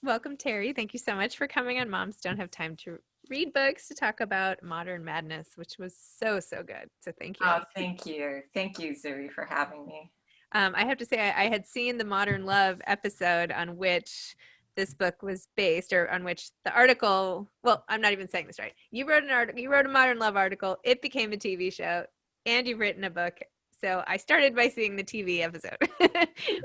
Welcome, Terri. Thank you so much for coming on Moms Don't Have Time to Read Books to talk about Modern Madness, which was so good. So thank you. Oh, thank you. Thank you, Zibby, for having me. I have to say, I had seen the Modern Love episode on which this book was based, or on which the article. Well, I'm not even saying this right. You wrote an article. You wrote a Modern Love article. It became a TV show, and you've written a book. So I started by seeing the TV episode,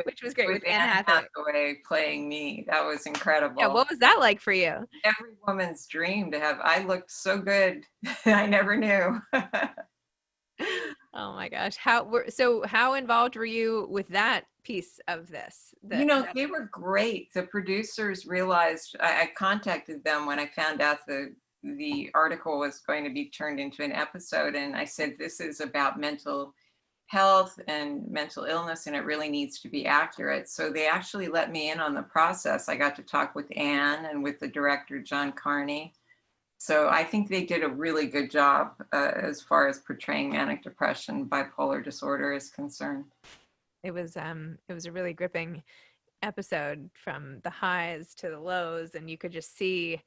which was great With with Anne Anne Hathaway. Hathaway playing me, that was Yeah, incredible. what was that like for you? Every woman's dream to have. I looked so good. I never knew. Oh my gosh. How involved were you with that piece of this? They were great. The producers realized I contacted them when I found out the article was going to be turned into an episode, and I said, this is about mental health and mental illness, and it really needs to be accurate. So they actually let me in on the process. I got to talk with Anne and with the director, John Carney. So I think they did a really good job as far as portraying manic depression, bipolar disorder is concerned. it was a really gripping episode, from the highs to the lows, and you could just see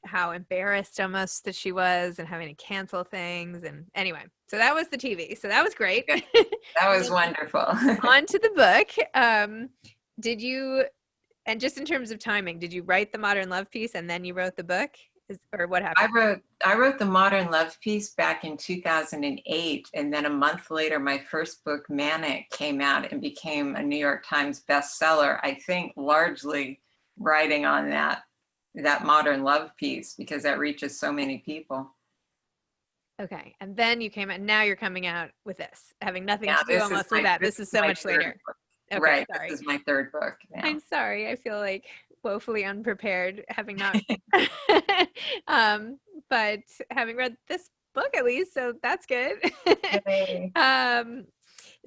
how embarrassed almost that she was and having to cancel things. And anyway, so that was the TV. So that was great. Yeah, that And was then wonderful. on to the book. Did you, and just in terms of timing, did you write the Modern Love piece and then you wrote the book? Or what I happened? wrote the Modern Love piece back in 2008, and then a month later, my first book, Manic, came out and became a New York Times bestseller. I think largely writing on that Modern Love piece because that reaches so many people. Okay. And then you came out, now you're coming out with this, having nothing Yeah, to do almost with that. This is so my much third later. book. Okay, Right, sorry. this is my third book now. I'm sorry. I feel like woefully unprepared, having not um but having read this book at least, so that's good. Yay. um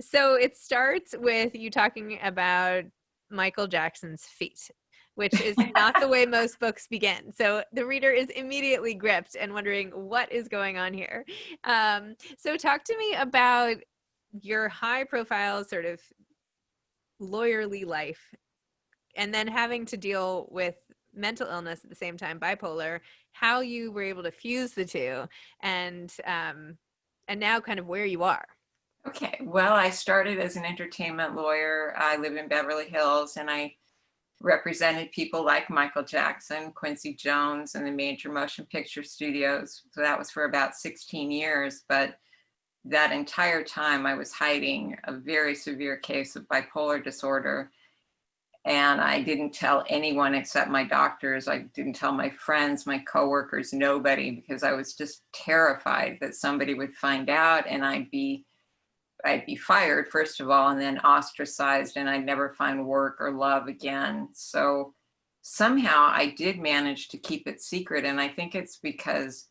so it starts with you talking about Michael Jackson's feet, which is not the way most books begin. So the reader is immediately gripped and wondering what is going on here. So talk to me about your high profile sort of lawyerly life, and then having to deal with mental illness at the same time, bipolar, how you were able to fuse the two, and now kind of where you are. Okay, well, I started as an entertainment lawyer. I live in Beverly Hills, and I represented people like Michael Jackson, Quincy Jones, and the major motion picture studios. So that was for about 16 years. But that entire time, I was hiding a very severe case of bipolar disorder. And I didn't tell anyone except my doctors. I didn't tell my friends, my coworkers, nobody, because I was just terrified that somebody would find out and I'd be fired, first of all, and then ostracized, and I'd never find work or love again. So somehow I did manage to keep it secret. And I think it's because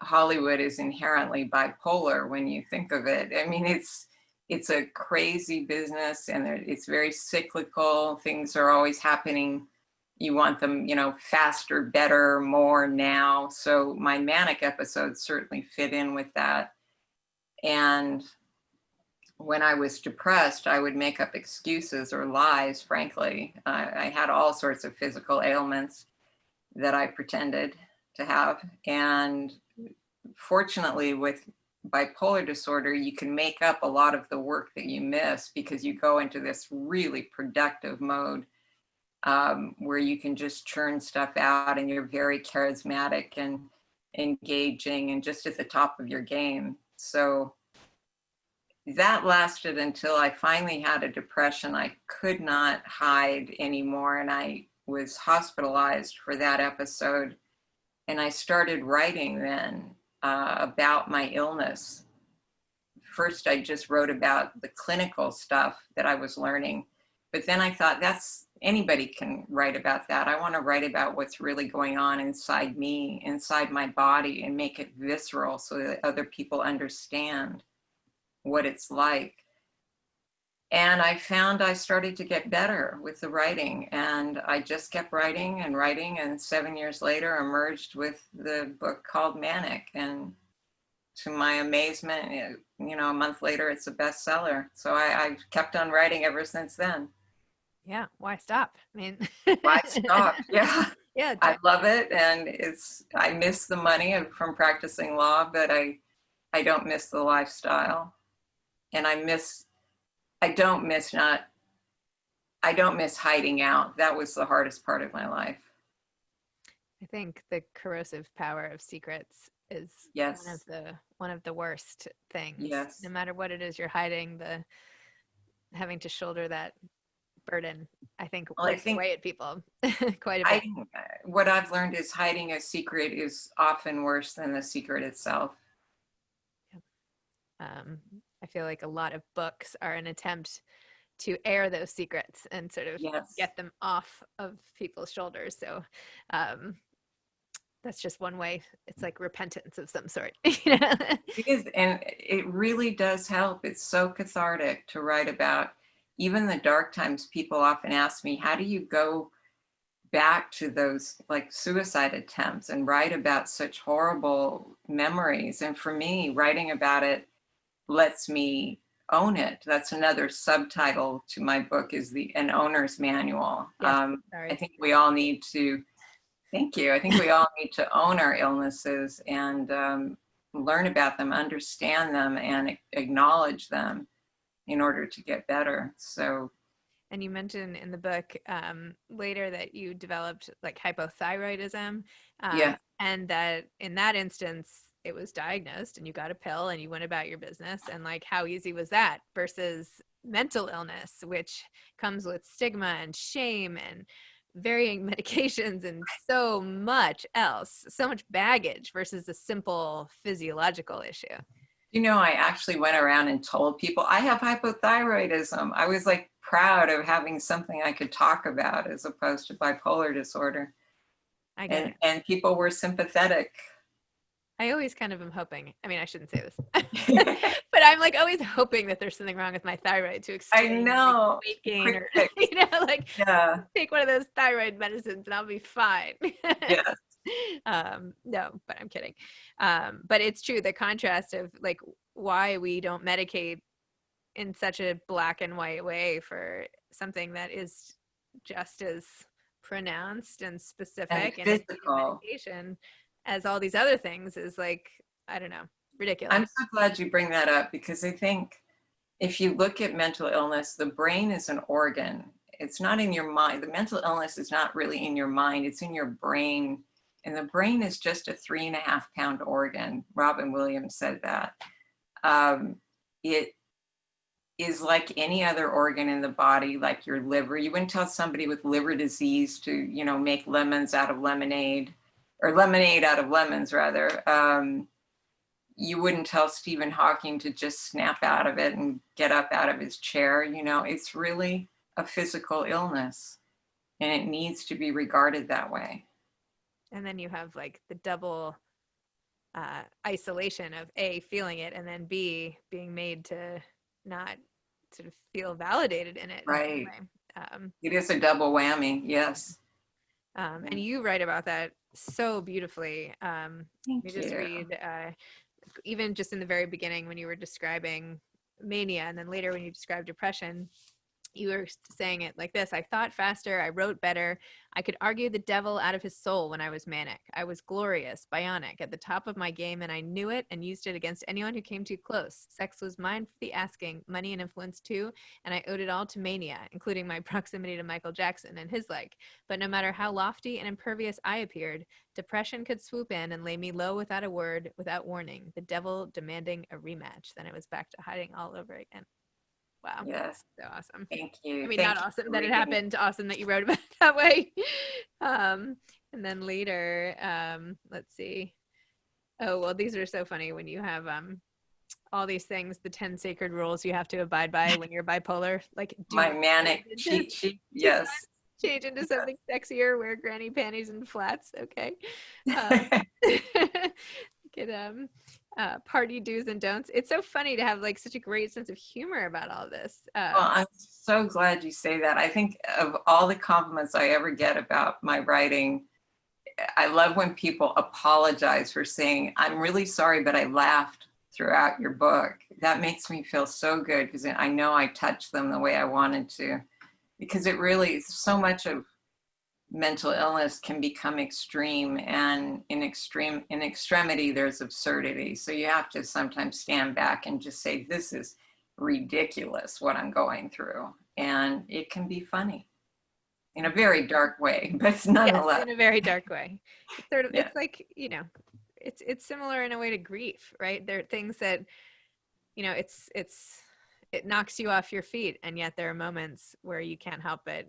Hollywood is inherently bipolar when you think of it. I mean, it's a crazy business, and it's very cyclical. Things are always happening. You want them, faster, better, more now. So my manic episodes certainly fit in with that. And when I was depressed, I would make up excuses or lies, frankly. I had all sorts of physical ailments that I pretended to have. And fortunately, with bipolar disorder, you can make up a lot of the work that you miss because you go into this really productive mode where you can just churn stuff out, and you're very charismatic and engaging and just at the top of your game. So that lasted until I finally had a depression I could not hide anymore, and I was hospitalized for that episode. And I started writing then about my illness. First, I just wrote about the clinical stuff that I was learning, but then I thought anybody can write about that. I want to write about what's really going on inside me, inside my body, and make it visceral so that other people understand what it's like. And I found I started to get better with the writing, and I just kept writing and writing, and 7 years later emerged with the book called Manic. And to my amazement, a month later, it's a bestseller. So I've kept on writing ever since then. Yeah, why stop? I mean, Why stop? Yeah, yeah, I love it, and I miss the money from practicing law, but I don't miss the lifestyle, and I don't miss not I don't miss hiding out. That was the hardest part of my life. I think the corrosive power of secrets is Yes, one of the worst things. No yes. matter what it is you're hiding, the having to shoulder that burden, I think Well, I whips think away at people quite a bit. I what I've learned is hiding a secret is often worse than the secret itself. Um, I feel like a lot of books are an attempt to air those secrets and sort of Yes. get them off of people's shoulders. So um, that's just one way. It's like repentance of some sort. It is, and it really does help. It's so cathartic to write about. Even the dark times, people often ask me, how do you go back to those like suicide attempts and write about such horrible memories? And for me, writing about it lets me own it. That's another subtitle to my book, is an owner's manual. Yes, I sorry. think we all need to, thank you. I think we all need to own our illnesses and learn about them, understand them, and acknowledge them in order to get better. So, And you mentioned in the book later that you developed like hypothyroidism, yeah, and that in that instance, it was diagnosed and you got a pill and you went about your business. And like, how easy was that versus mental illness, which comes with stigma and shame and varying medications and so much else, so much baggage versus a simple physiological issue. I actually went around and told people I have hypothyroidism. I was like proud of having something I could talk about as opposed to bipolar disorder. I get And it. and people were sympathetic. I always kind of am hoping. I mean, I shouldn't say this, but I'm like always hoping that there's something wrong with my thyroid to I explain like know. weight gain Quick or fix. like Yeah. take one of those thyroid medicines and I'll be fine. Yes. No, but I'm kidding. But it's true, the contrast of like why we don't medicate in such a black and white way for something that is just as pronounced and And specific and in need of physical. medication as all these other things is like, I don't know, I'm ridiculous. so glad you bring that up, because I think if you look at mental illness, the brain is an organ. It's not in your mind. The mental illness is not really in your mind, it's in your brain. And the brain is just a 3.5-pound organ. Robin Williams said that. It is like any other organ in the body, like your liver. You wouldn't tell somebody with liver disease to, make lemons out of lemonade, or lemonade out of lemons, rather. You wouldn't tell Stephen Hawking to just snap out of it and get up out of his chair. It's really a physical illness, and it needs to be regarded that way. And then you have like the double isolation of A, feeling it, and then B, being made to not sort of feel validated in it in some Right. way. Um, It is a double whammy. Yes. and you write about that so beautifully. Let me Thank just you. read, even just in the very beginning when you were describing mania, and then later when you described depression, you were saying it like this: I thought faster, I wrote better, I could argue the devil out of his soul when I was manic. I was glorious, bionic, at the top of my game, and I knew it and used it against anyone who came too close. Sex was mine for the asking, money and influence too, and I owed it all to mania, including my proximity to Michael Jackson and his like. But no matter how lofty and impervious I appeared, depression could swoop in and lay me low without a word, without warning, the devil demanding a rematch. Then it was back to hiding all over again. Wow. Yes. So awesome. Thank I you. mean, not Thank you awesome for that it reading. happened, awesome that you wrote about it that way. And then later, let's see. Oh, well, these are so funny when you have all these things, the 10 sacred rules you have to abide by when you're bipolar. Like, do My not manic change into, cheat sheet. do not Yes. change into something sexier, wear granny panties and flats. Okay. Well, Get party do's and don'ts. It's so funny to have like such a great sense of humor about all this. I'm so glad you say that. I think of all the compliments I ever get about my writing, I love when people apologize for saying, I'm really sorry, but I laughed throughout your book. That makes me feel so good, because I know I touched them the way I wanted to. because it really, so much of mental illness can become extreme, and in extremity there's absurdity. So you have to sometimes stand back and just say, this is ridiculous what I'm going through, and it can be funny in a very dark way, but nonetheless. Yes, in a very dark way. It's sort of, Yeah. it's like, it's similar in a way to grief, right? There are things that, it knocks you off your feet, and yet there are moments where you can't help but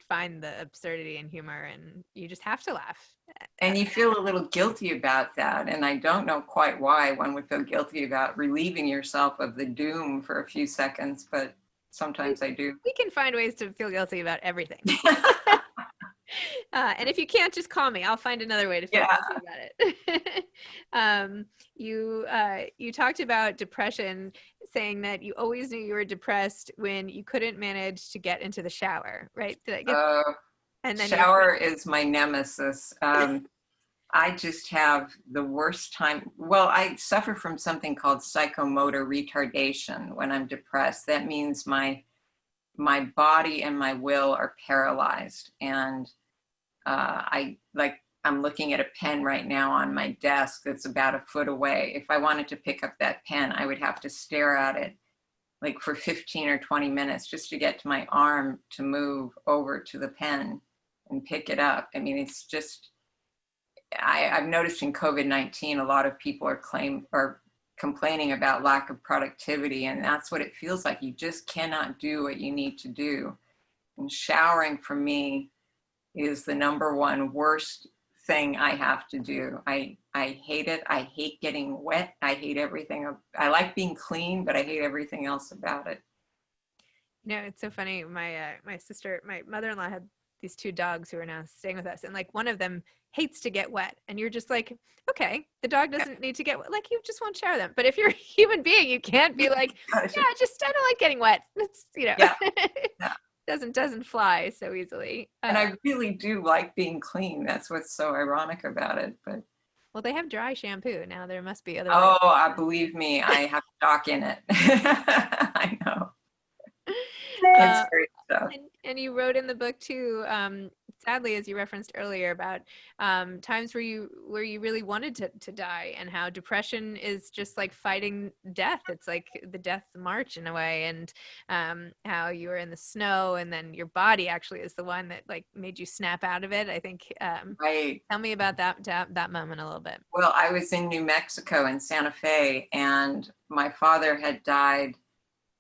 find the absurdity and humor, and you just have to laugh. And you feel a little guilty about that. And I don't know quite why one would feel guilty about relieving yourself of the doom for a few seconds, but sometimes I do. We can find ways to feel guilty about everything. And if you can't, just call me. I'll find another way to feel guilty about it. You talked about depression, saying that you always knew you were depressed when you couldn't manage to get into the shower, right? Did I get and then shower is my nemesis. I just have the worst time. Well, I suffer from something called psychomotor retardation when I'm depressed. That means my body and my will are paralyzed. And I'm looking at a pen right now on my desk that's about a foot away. If I wanted to pick up that pen, I would have to stare at it like for 15 or 20 minutes just to get to my arm to move over to the pen and pick it up. I mean, it's just, I've noticed in COVID-19, a lot of people are complaining about lack of productivity, and that's what it feels like. You just cannot do what you need to do. And showering for me is the number one worst thing I have to do. I hate it. I hate getting wet. I hate everything. I like being clean, but I hate everything else about it. It's so funny. My mother-in-law had these two dogs who are now staying with us, and like one of them hates to get wet, and you're just like, okay, the dog doesn't need to get wet. Like, you just won't shower them. But if you're a human being, you can't be like, I don't like getting wet. It's doesn't fly so easily. And I really do like being clean. That's what's so ironic about it. But well, they have dry shampoo now. There must be other. Believe me, I have stock in it. I know. It's great stuff. And you wrote in the book too, sadly, as you referenced earlier, about times where you really wanted to die, and how depression is just like fighting death. It's like the death march in a way, and how you were in the snow, and then your body actually is the one that like made you snap out of it. I think. Right. Tell me about that moment a little bit. Well, I was in New Mexico in Santa Fe, and my father had died.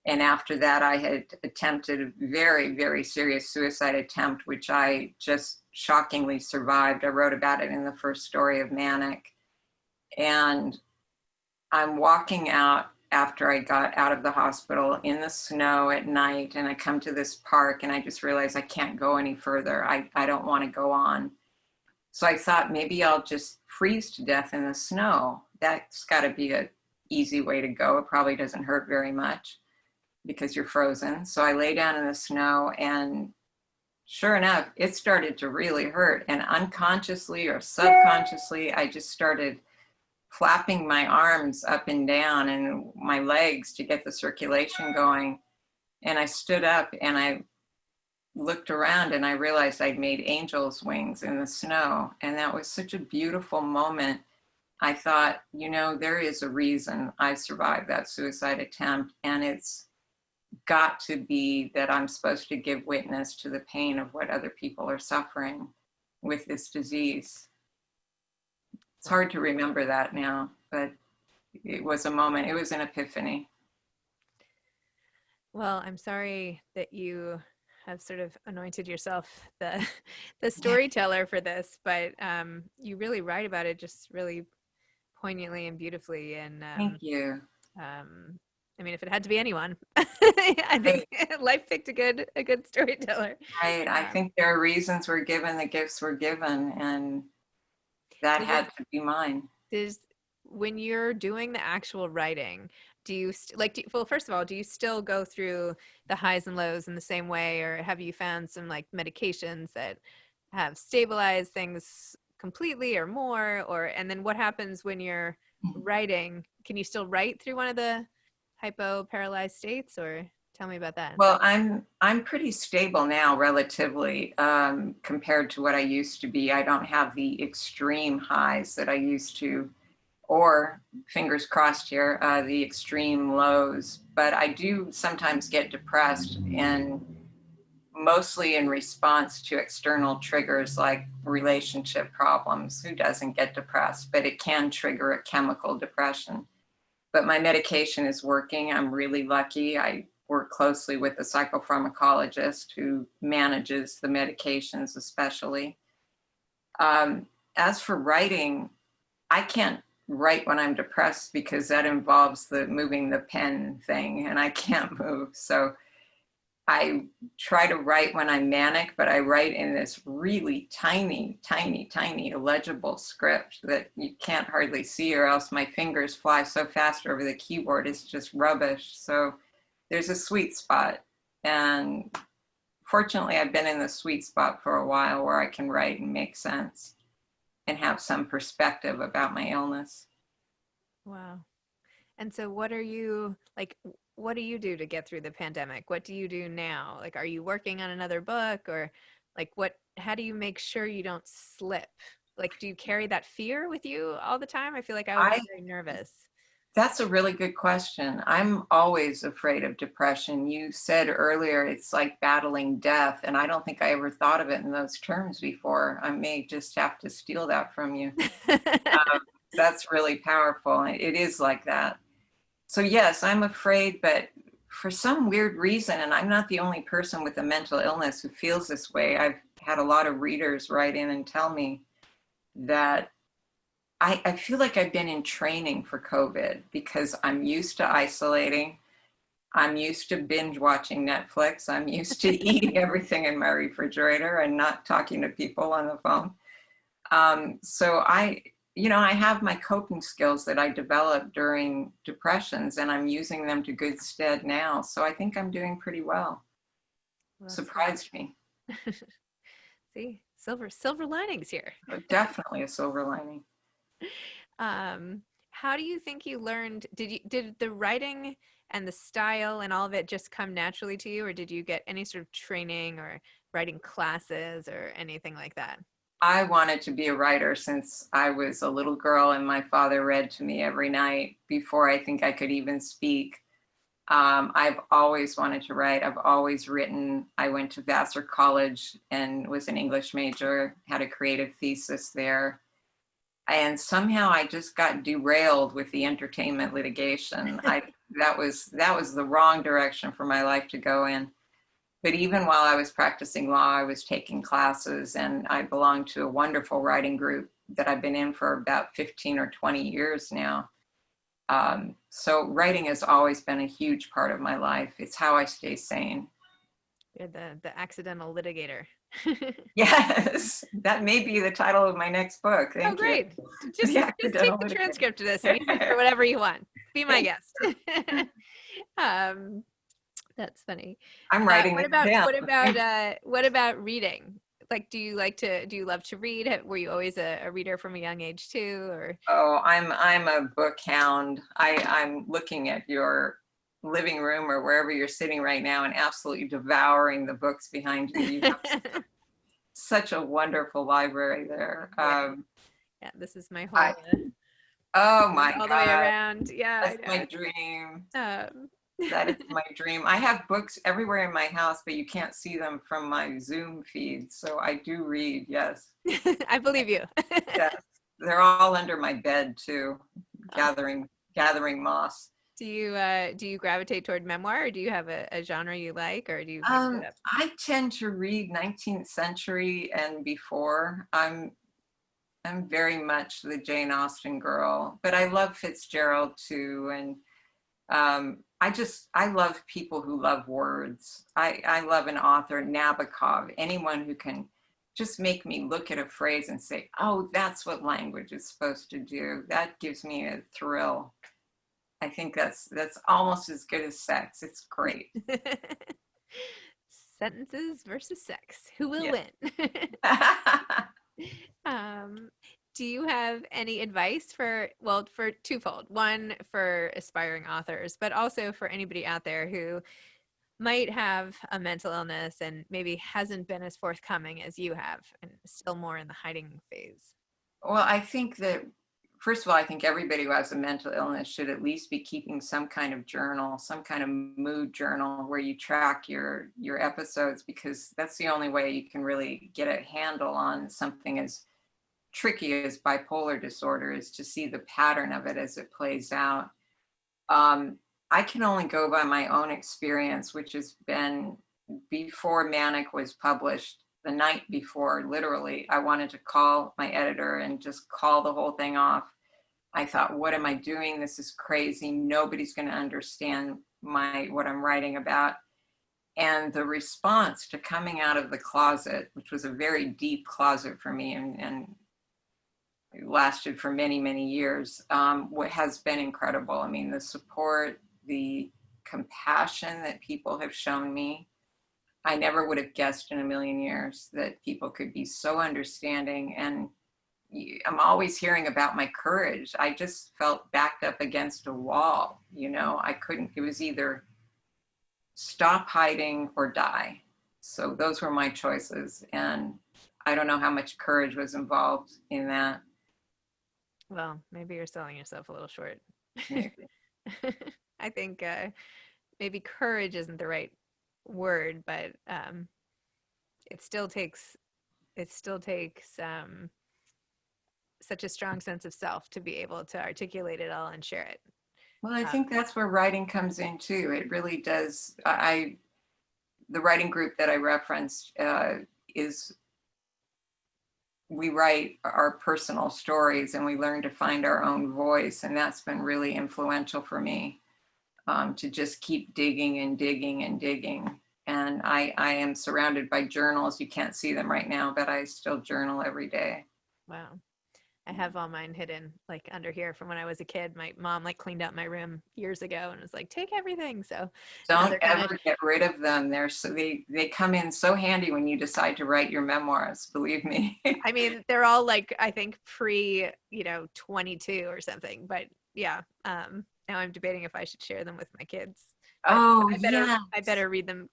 And after that, I had attempted a very, very serious suicide attempt, which I just shockingly survived. I wrote about it in the first story of Manic. And I'm walking out after I got out of the hospital in the snow at night, and I come to this park, and I just realized I can't go any further. I don't want to go on. So I thought maybe I'll just freeze to death in the snow. That's got to be an easy way to go. It probably doesn't hurt very much because you're frozen. So I lay down in the snow, and sure enough, it started to really hurt. And unconsciously or subconsciously, I just started flapping my arms up and down and my legs to get the circulation going. And I stood up and I looked around, and I realized I'd made angel's wings in the snow. And that was such a beautiful moment. I thought, there is a reason I survived that suicide attempt, and it's got to be that I'm supposed to give witness to the pain of what other people are suffering with this disease. It's hard to remember that now, but it was a moment. It was an epiphany. Well, I'm sorry that you have sort of anointed yourself the storyteller for this, but you really write about it just really poignantly and beautifully. And thank you. I mean, if it had to be anyone, I think life picked a good storyteller. Right. I think there are reasons we're given the gifts we're given, and that had to be mine. When you're doing the actual writing, do you well, first of all, do you still go through the highs and lows in the same way, or have you found some like medications that have stabilized things completely or more? And then what happens when you're writing? Can you still write through one of the hypo-paralyzed states, or Tell me about that. Well, I'm pretty stable now, relatively, compared to what I used to be. I don't have the extreme highs that I used to, or fingers crossed here, the extreme lows. But I do sometimes get depressed, and mostly in response to external triggers like relationship problems. Who doesn't get depressed? But it can trigger a chemical depression. But my medication is working. I'm really lucky. I work closely with a psychopharmacologist who manages the medications, especially. As for writing, I can't write when I'm depressed because that involves the moving the pen thing, and I can't move. So I try to write when I'm manic, but I write in this really tiny, tiny, tiny illegible script that you can't hardly see, or else my fingers fly so fast over the keyboard, it's just rubbish. So there's a sweet spot. And fortunately, I've been in the sweet spot for a while where I can write and make sense and have some perspective about my illness. Wow. And so what do you do to get through the pandemic? What do you do now? Like, are you working on another book, or like how do you make sure you don't slip? Like, do you carry that fear with you all the time? I feel like I would I be very nervous. That's a really good question. I'm always afraid of depression. You said earlier it's like battling death, and I don't think I ever thought of it in those terms before. I may just have to steal that from you. That's really powerful. It is like that. So yes, I'm afraid, but for some weird reason, and I'm not the only person with a mental illness who feels this way. I've had a lot of readers write in and tell me that I feel like I've been in training for COVID because I'm used to isolating. I'm used to binge watching Netflix. I'm used to eating everything in my refrigerator and not talking to people on the phone. So I have my coping skills that I developed during depressions, and I'm using them to good stead now. So I think I'm doing pretty well. Well, that's Surprised me. great. See, silver linings here. But definitely a silver lining. How do you think you learned? Did the writing and the style and all of it just come naturally to you, or did you get any sort of training or writing classes or anything like that? I wanted to be a writer since I was a little girl, and my father read to me every night before I think I could even speak. I've always wanted to write. I've always written. I went to Vassar College and was an English major, had a creative thesis there. And somehow I just got derailed with the entertainment litigation. That was the wrong direction for my life to go in. But even while I was practicing law, I was taking classes, and I belonged to a wonderful writing group that I've been in for about 15 or 20 years now. So writing has always been a huge part of my life. It's how I stay sane. You're the accidental litigator. Yes, that may be the title of my next book. Oh, Thank you. great. Just The take accidental the litigator. transcript of this and use it for whatever you want. Be my guest. um, that's funny. I'm writing What it about down. what about reading? Like, do you love to read? Were you always a reader from a young age too, or? Oh, I'm a book hound. I'm looking at your living room or wherever you're sitting right now and absolutely devouring the books behind you. You have such a wonderful library there. Yeah, this is my I, whole oh my all the way God, around. Yeah, that's I my know. dream. Um, That is my dream. I have books everywhere in my house, but you can't see them from my Zoom feed. So I do read, yes. I believe you. Yes. They're all under my bed too, Oh. gathering moss. Do you gravitate toward memoir, or do you have a genre you like, or do you mix it up? I tend to read 19th century and before. I'm very much the Jane Austen girl, but I love Fitzgerald too. And I love people who love words. I love an author, Nabokov, anyone who can just make me look at a phrase and say, oh, that's what language is supposed to do. That gives me a thrill. I think that's almost as good as sex. It's great. Sentences versus sex. Who will Yeah. win? Do you have any advice for twofold? One, for aspiring authors, but also for anybody out there who might have a mental illness and maybe hasn't been as forthcoming as you have and still more in the hiding phase? Well, I think that, first of all, I think everybody who has a mental illness should at least be keeping some kind of journal, some kind of mood journal where you track your episodes, because that's the only way you can really get a handle on something as tricky as bipolar disorder, is to see the pattern of it as it plays out. I can only go by my own experience, which has been before Manic was published. The night before, literally, I wanted to call my editor and just call the whole thing off. I thought, what am I doing? This is crazy. Nobody's going to understand what I'm writing about. And the response to coming out of the closet, which was a very deep closet for me, and it lasted for many, many years, what has been incredible. I mean, the support, the compassion that people have shown me. I never would have guessed in a million years that people could be so understanding. And I'm always hearing about my courage. I just felt backed up against a wall. I couldn't, it was either stop hiding or die. So those were my choices. And I don't know how much courage was involved in that. Well, maybe you're selling yourself a little short. Maybe. I think maybe courage isn't the right word, but it still takes such a strong sense of self to be able to articulate it all and share it. Well, I think that's where writing comes in too. It really does. The writing group that I referenced is, we write our personal stories and we learn to find our own voice. And that's been really influential for me, to just keep digging and digging and digging. And I am surrounded by journals. You can't see them right now, but I still journal every day. Wow. I have all mine hidden like under here from when I was a kid. My mom like cleaned out my room years ago and was like, take everything. So don't ever get rid of them. They come in so handy when you decide to write your memoirs, believe me. I mean, they're all like, I think pre, 22 or something, but yeah. Now I'm debating if I should share them with my kids. Oh, I better read them.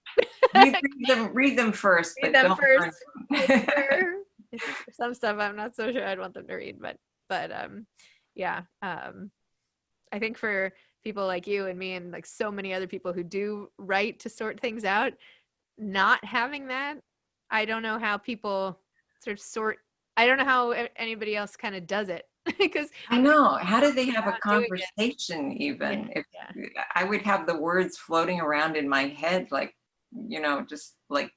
read them first, Read but them don't first. burn them. Some stuff I'm not so sure I'd want them to read, but yeah. I think for people like you and me and like so many other people who do write to sort things out, not having that, I don't know how people I don't know how anybody else kind of does it. Because I know, how do they have a conversation even? I would have the words floating around in my head like, just like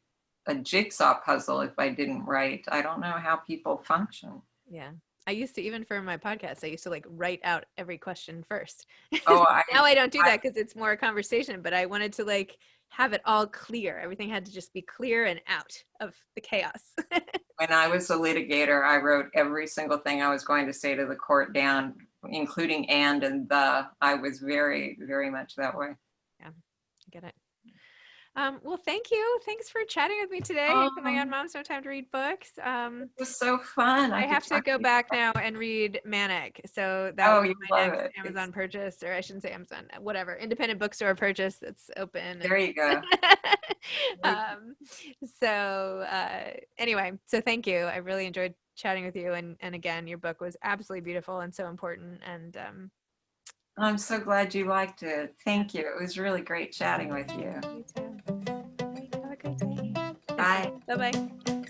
a jigsaw puzzle if I didn't write. I don't know how people function. Yeah. I used to, even for my podcast, I used to like write out every question first. Oh, now I don't do that because it's more a conversation, but I wanted to like have it all clear. Everything had to just be clear and out of the chaos. When I was a litigator, I wrote every single thing I was going to say to the court down, including and the. I was very, very much that way. Yeah, I get it. Well, thank you. Thanks for chatting with me today. Oh my God, Mom's No Time to Read Books. It was so fun. I have to go back now and read Manic. So that will be my next Amazon purchase, or I shouldn't say Amazon, whatever, independent bookstore purchase that's open. There you go. Anyway, so thank you. I really enjoyed chatting with you. And again, your book was absolutely beautiful and so important. And I'm so glad you liked it. Thank you. It was really great chatting with you. You too. Have a great day. Bye. Bye-bye.